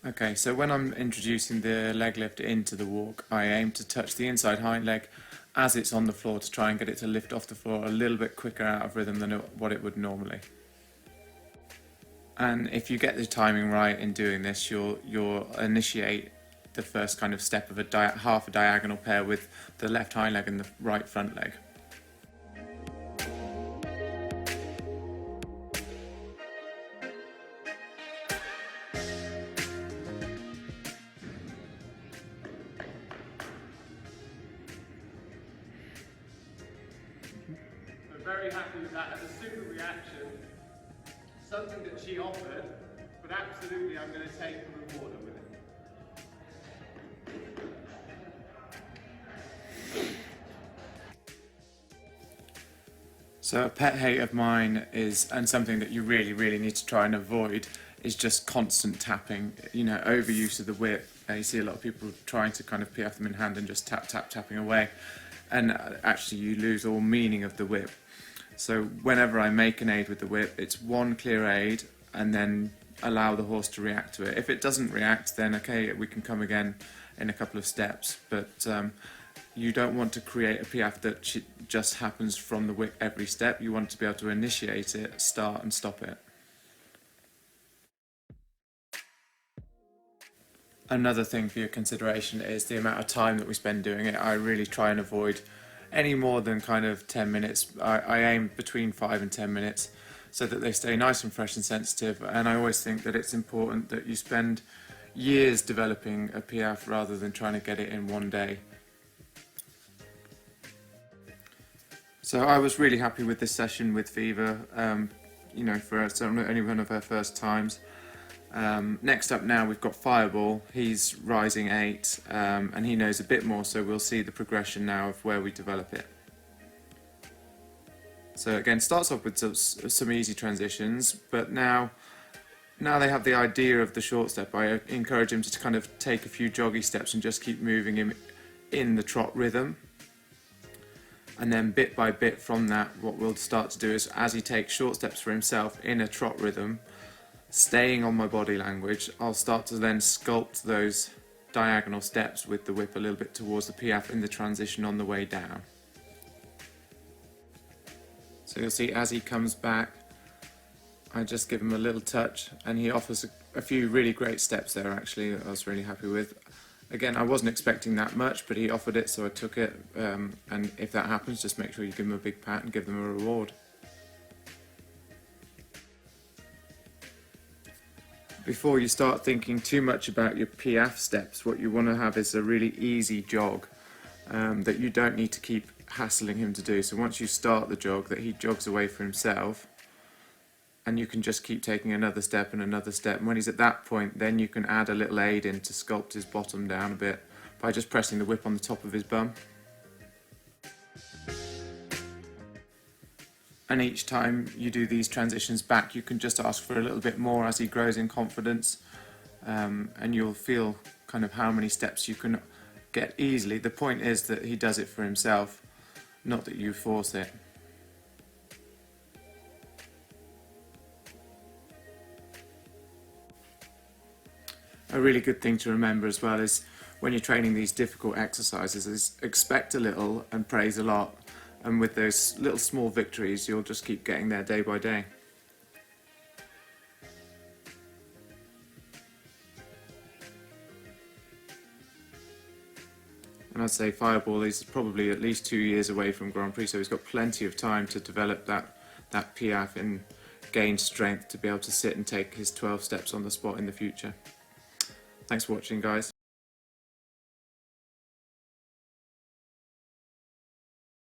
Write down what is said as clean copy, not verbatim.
Okay, so when I'm introducing the leg lift into the walk, I aim to touch the inside hind leg as it's on the floor to try and get it to lift off the floor a little bit quicker out of rhythm than what it would normally. And if you get the timing right in doing this, you'll initiate the first kind of step of half a diagonal pair with the left hind leg and the right front leg. I'm very happy with that as a super reaction, something that she offered, but absolutely I'm going to take the reward with it. So a pet hate of mine is, and something that you really need to try and avoid, is just constant tapping, overuse of the whip. You see a lot of people trying to kind of piaffe them in hand and just tapping away, and actually you lose all meaning of the whip. So whenever I make an aid with the whip, it's one clear aid and then allow the horse to react to it. If it doesn't react, then okay, we can come again in a couple of steps, but you don't want to create a piaffe that just happens from the whip every step. You want to be able to initiate it, start and stop it. Another thing for your consideration is the amount of time that we spend doing it. I really try and avoid any more than kind of 10 minutes. I aim between 5 and 10 minutes so that they stay nice and fresh and sensitive, and I always think that it's important that you spend years developing a piaffe rather than trying to get it in one day. So I was really happy with this session with Viva, for only one of her first times. Next up now we've got Fireball. He's rising 8 and he knows a bit more, so we'll see the progression now of where we develop it. So again, starts off with some easy transitions, but now they have the idea of the short step. I encourage him to kind of take a few joggy steps and just keep moving him in the trot rhythm. And then bit by bit from that, what we'll start to do is, as he takes short steps for himself in a trot rhythm, staying on my body language, I'll start to then sculpt those diagonal steps with the whip a little bit towards the piaffe in the transition on the way down. So you'll see as he comes back, I just give him a little touch, and he offers a few really great steps there actually that I was really happy with. Again, I wasn't expecting that much, but he offered it, so I took it, and if that happens, just make sure you give them a big pat and give them a reward. Before you start thinking too much about your piaffe steps, what you want to have is a really easy jog that you don't need to keep hassling him to do. So once you start the jog, that he jogs away for himself, and you can just keep taking another step and another step. And when he's at that point, then you can add a little aid in to sculpt his bottom down a bit by just pressing the whip on the top of his bum. And each time you do these transitions back, you can just ask for a little bit more as he grows in confidence, and you'll feel kind of how many steps you can get easily. The point is that he does it for himself, not that you force it. A really good thing to remember as well is when you're training these difficult exercises is expect a little and praise a lot, and with those little small victories you'll just keep getting there day by day. And I'd say Fireball is probably at least 2 years away from Grand Prix, so he's got plenty of time to develop that piaffe and gain strength to be able to sit and take his 12 steps on the spot in the future. Thanks for watching, guys.